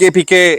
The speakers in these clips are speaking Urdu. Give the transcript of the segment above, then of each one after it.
KPK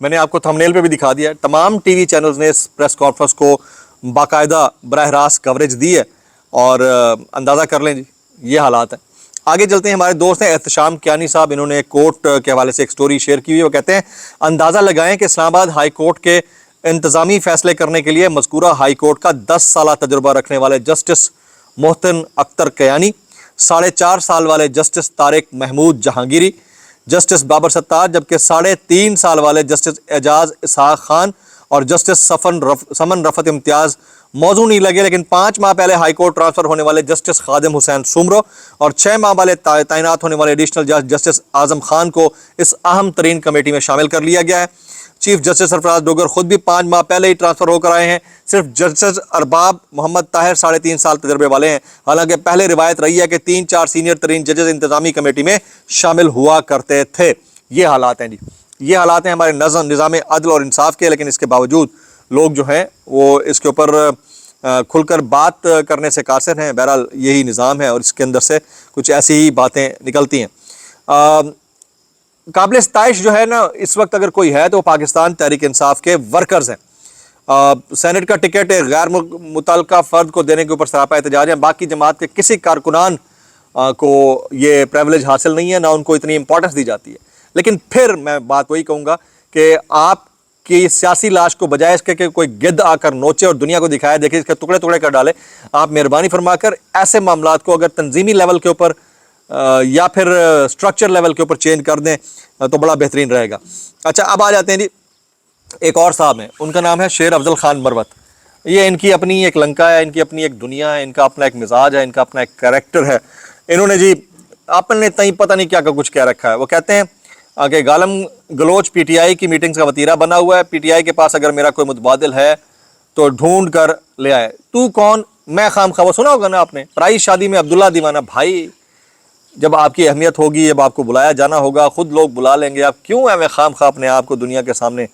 میں نے آپ کو تھمبنیل پہ بھی دکھا دیا ہے، تمام ٹی وی چینلز نے اس پریس کانفرنس کو باقاعدہ براہ راست کوریج دی ہے، اور اندازہ کر لیں جی یہ حالات ہیں۔ آگے چلتے ہیں، ہمارے دوست ہیں احتشام کیانی صاحب، انہوں نے ایک کوٹ کے حوالے سے ایک سٹوری شیئر کی ہوئی ہے۔ وہ کہتے ہیں اندازہ لگائیں کہ اسلام آباد ہائی کورٹ کے انتظامی فیصلے کرنے کے لیے مذکورہ ہائی کورٹ کا 10 سالہ تجربہ رکھنے والے جسٹس محسن اختر کیانی، 4.5 سال والے جسٹس طارق محمود جہانگیری، جسٹس بابر ستار، جبکہ 3.5 سال والے جسٹس اعجاز اسحاق خان اور جسٹس سمن رفت امتیاز موضوع نہیں لگے، لیکن 5 ماہ پہلے ہائی کورٹ ٹرانسفر ہونے والے جسٹس خادم حسین سومرو اور 6 ماہ والے تعینات ہونے والے ایڈیشنل جج جسٹس اعظم خان کو اس اہم ترین کمیٹی میں شامل کر لیا گیا ہے۔ چیف جسٹس سرفراز ڈوگر خود بھی 5 ماہ پہلے ہی ٹرانسفر ہو کر آئے ہیں۔ صرف جسٹس ارباب محمد طاہر 3.5 سال تجربے والے ہیں، حالانکہ پہلے روایت رہی ہے کہ 3-4 سینئر ترین ججز انتظامی کمیٹی میں شامل ہوا کرتے تھے۔ یہ حالات ہیں جی، یہ حالات ہیں ہمارے نظام عدل اور انصاف کے، لیکن اس کے باوجود لوگ جو ہیں وہ اس کے اوپر کھل کر بات کرنے سے قاصر ہیں۔ بہرحال یہی نظام ہے اور اس کے اندر سے کچھ ایسی ہی باتیں نکلتی ہیں۔ قابل ستائش جو ہے نا اس وقت اگر کوئی ہے تو وہ پاکستان تحریک انصاف کے ورکرز ہیں۔ سینٹ کا ٹکٹ ایک غیر متعلقہ فرد کو دینے کے اوپر سراپا احتجاج ہے، باقی جماعت کے کسی کارکنان کو یہ پریولیج حاصل نہیں ہے، نہ ان کو اتنی امپورٹنس دی جاتی ہے۔ لیکن پھر میں بات وہی کہوں گا کہ آپ کی سیاسی لاش کو بجائے اس کے کہ کوئی گدھ آ کر نوچے اور دنیا کو دکھائے دیکھیں اس کے ٹکڑے ٹکڑے کر ڈالے، آپ مہربانی فرما کر ایسے معاملات کو اگر تنظیمی لیول کے اوپر یا پھر سٹرکچر لیول کے اوپر چینج کر دیں تو بڑا بہترین رہے گا۔ اچھا اب آ جاتے ہیں جی ایک اور صاحب ہیں، ان کا نام ہے شیر افضل خان مروت۔ یہ ان کی اپنی ایک لنکا ہے، ان کی اپنی ایک دنیا ہے، ان کا اپنا ایک مزاج ہے، ان کا اپنا ایک کریکٹر ہے۔ انہوں نے جی اپنے تئیں پتہ نہیں کیا کچھ کہہ رکھا ہے۔ وہ کہتے ہیں کہ غالم گلوچ پی ٹی آئی کی میٹنگز کا وتیرہ بنا ہوا ہے، پی ٹی آئی کے پاس اگر میرا کوئی متبادل ہے تو ڈھونڈ کر لے آئے۔ تو کون؟ میں خام خواہ، سنا ہوگا نا آپ نے، پرائی شادی میں عبداللہ دیوانہ۔ بھائی جب آپ کی اہمیت ہوگی، جب آپ کو بلایا جانا ہوگا، خود لوگ بلا لیں گے، آپ کیوں میں خام خواہ اپنے آپ کو دنیا کے سامنے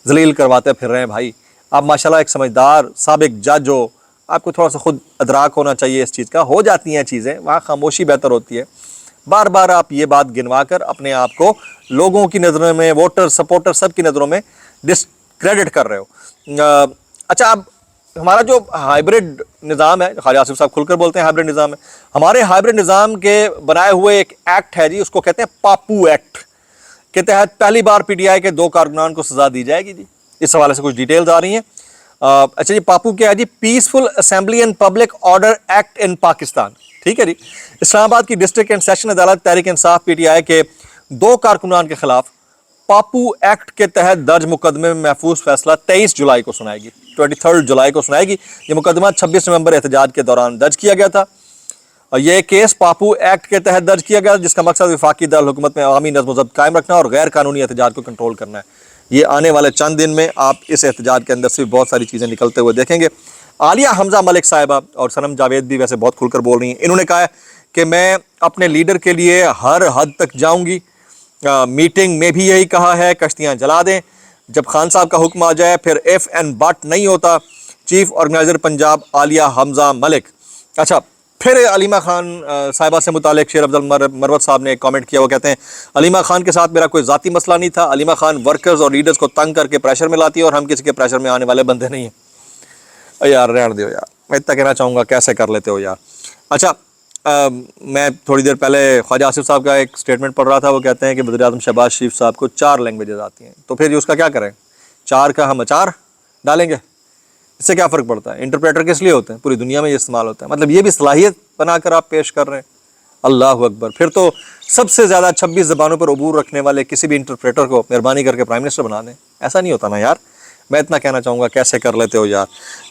ذلیل کرواتے پھر رہے ہیں؟ بھائی آپ ماشاءاللہ ایک سمجھدار سابق جج ہو، آپ کو تھوڑا سا خود ادراک ہونا چاہیے اس چیز کا۔ ہو جاتی ہیں چیزیں، وہاں خاموشی بہتر ہوتی ہے۔ بار بار آپ یہ بات گنوا کر اپنے آپ کو لوگوں کی نظروں میں، ووٹر سپورٹر سب کی نظروں میں ڈسکریڈٹ کر رہے ہو۔ اچھا اب ہمارا جو ہائیبرڈ نظام ہے، خواجہ آصف صاحب کھل کر بولتے ہیں ہائیبرڈ نظام ہے، ہمارے ہائیبرڈ نظام کے بنائے ہوئے ایک ایکٹ ہے جی، اس کو کہتے ہیں پاپو ایکٹ کے تحت پہلی بار پی ٹی آئی کے 2 کارکنان کو سزا دی جائے گی جی۔ اس حوالے سے کچھ ڈیٹیلز آ رہی ہیں۔ اچھا جی پاپو کیا ہے جی؟ Peaceful assembly and public order act in Pakistan, ٹھیک ہے جی۔ اسلام آباد کی ڈسٹرکٹ اینڈ سیشن عدالت Tehreek Insaf P T I کے 2 کارکنان کے خلاف پاپو ایکٹ کے تحت درج مقدمے میں محفوظ فیصلہ 23 جولائی کو سنائے گی، 23 جولائی کو سنائے گی۔ یہ مقدمہ 26 نومبر احتجاج کے دوران درج کیا گیا تھا، اور یہ کیس پاپو ایکٹ کے تحت درج کیا گیا جس کا مقصد وفاقی دارالحکومت میں عوامی نظم و ضبط قائم رکھنا اور غیر قانونی احتجاج کو کنٹرول کرنا ہے۔ یہ آنے والے چند دن میں آپ اس احتجاج کے اندر سے بہت ساری چیزیں نکلتے ہوئے دیکھیں گے۔ عالیہ حمزہ ملک صاحبہ اور سنم جاوید بھی ویسے بہت کھل کر بول رہی ہیں۔ انہوں نے کہا ہے کہ میں اپنے لیڈر کے لیے ہر حد تک جاؤں گی، میٹنگ میں بھی یہی کہا ہے، کشتیاں جلا دیں جب خان صاحب کا حکم آ جائے، پھر ایف این بٹ نہیں ہوتا۔ چیف آرگنائزر پنجاب عالیہ حمزہ ملک۔ اچھا پھر علیمہ خان صاحبہ سے متعلق شیر افضل مروت صاحب نے ایک کامنٹ کیا، وہ کہتے ہیں علیمہ خان کے ساتھ میرا کوئی ذاتی مسئلہ نہیں تھا، علیمہ خان ورکرز اور لیڈرز کو تنگ کر کے پریشر میں لاتی ہے اور ہم کسی کے پریشر میں آنے والے بندے نہیں ہیں۔ یار رہنے دیو یار، میں اتنا کہنا چاہوں گا کیسے کر لیتے ہو یار۔ اچھا میں تھوڑی دیر پہلے خواجہ آصف صاحب کا ایک سٹیٹمنٹ پڑھ رہا تھا، وہ کہتے ہیں کہ وزیر اعظم شہباز شریف صاحب کو 4 لینگویجز آتی ہیں، تو پھر اس کا کیا کریں؟ 4 کا ہم اچار ڈالیں گے، اس سے کیا فرق پڑتا ہے؟ انٹرپریٹر کس لیے ہوتے ہیں؟ پوری دنیا میں یہ استعمال ہوتا ہے، مطلب یہ بھی صلاحیت بنا کر آپ پیش کر رہے ہیں۔ اللہ اکبر! پھر تو سب سے زیادہ 26 زبانوں پر عبور رکھنے والے کسی بھی انٹرپریٹر کو مہربانی کر کے پرائم منسٹر بنا دیں۔ ایسا نہیں ہوتا نا یار، میں اتنا کہنا چاہوں گا کیسے کر لیتے ہو یار۔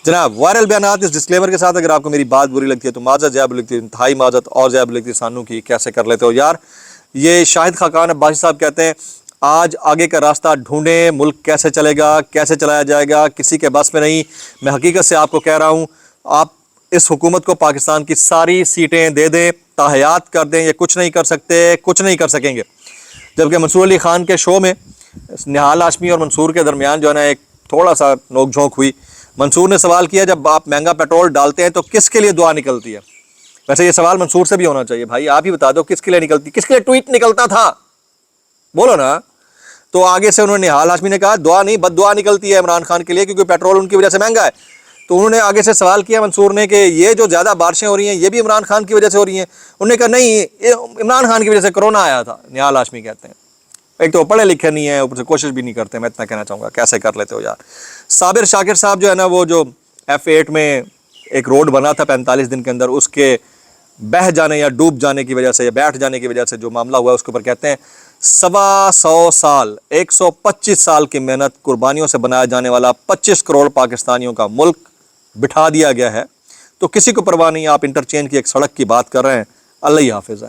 جناب وائرل بیانات اس ڈسکلیمر کے ساتھ، اگر آپ کو میری بات بری لگتی ہے تو معذرت، زیادہ لگتی ہے انتہائی معذرت، اور زیادہ لگتی ہے سانو کی، کیسے کر لیتے ہو یار۔ یہ شاہد خاقان عباسی صاحب کہتے ہیں آج آگے کا راستہ ڈھونڈیں، ملک کیسے چلے گا، کیسے چلایا جائے گا، کسی کے بس میں نہیں۔ میں حقیقت سے آپ کو کہہ رہا ہوں، آپ اس حکومت کو پاکستان کی ساری سیٹیں دے دیں، تاحیات کر دیں، یہ کچھ نہیں کر سکتے، کچھ نہیں کر سکیں گے۔ جبکہ منصور علی خان کے شو میں نہال ہاشمی اور منصور کے درمیان جو ہے نا ایک تھوڑا سا نوک جھونک ہوئی۔ منصور نے سوال کیا جب آپ مہنگا پیٹرول ڈالتے ہیں تو کس کے لیے دعا نکلتی ہے؟ ویسے یہ سوال منصور سے بھی ہونا چاہیے، بھائی آپ ہی بتا دو کس کے لیے نکلتی، کس کے لیے ٹویٹ نکلتا تھا؟ بولو نا۔ تو آگے سے انہوں نے نہال ہاشمی نے کہا دعا نہیں بد دعا نکلتی ہے عمران خان کے لیے، کیونکہ پیٹرول ان کی وجہ سے مہنگا ہے۔ تو انہوں نے آگے سے سوال کیا منصور نے کہ یہ جو زیادہ بارشیں ہو رہی ہیں یہ بھی عمران خان کی وجہ سے ہو رہی ہیں؟ انہوں نے کہا نہیں، یہ عمران خان کی وجہ سے کرونا آیا تھا۔ نہال ہاشمی کہتے ہیں ایک تو پڑھے لکھے نہیں ہیں، اوپر سے کوشش بھی نہیں کرتے۔ میں اتنا کہنا چاہوں گا کیسے کر لیتے ہو یار۔ صابر شاکر صاحب جو ہے نا، وہ جو F8 میں ایک روڈ بنا تھا 45 دن کے اندر، اس کے بہہ جانے یا ڈوب جانے کی وجہ سے یا بیٹھ جانے کی وجہ سے جو معاملہ ہوا ہے، اس کے اوپر کہتے ہیں 125 سال 125 سال کی محنت قربانیوں سے بنایا جانے والا 25 کروڑ پاکستانیوں کا ملک بٹھا دیا گیا ہے۔ تو کسی کو پرواہ نہیں، آپ انٹرچینج کی ایک سڑک کی بات کر رہے ہیں، اللہ ہی حافظ ہے۔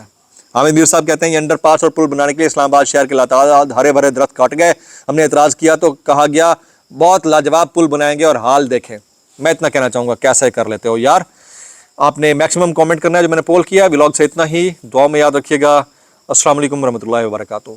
حامد میر صاحب کہتے ہیں یہ انڈر پاس اور پل بنانے کے لیے اسلام آباد شہر کے لاتعداد ہرے بھرے درخت کاٹ گئے، ہم نے اعتراض کیا تو کہا گیا بہت لاجواب پل بنائیں گے اور حال دیکھیں۔ میں اتنا کہنا چاہوں گا کیسے کر لیتے ہو یار۔ آپ نے میکسیمم کامنٹ کرنا ہے جو میں نے پول کیا۔ ولاگ سے اتنا ہی، دعا میں یاد رکھیے گا۔ السلام علیکم ورحمۃ اللہ وبرکاتہ۔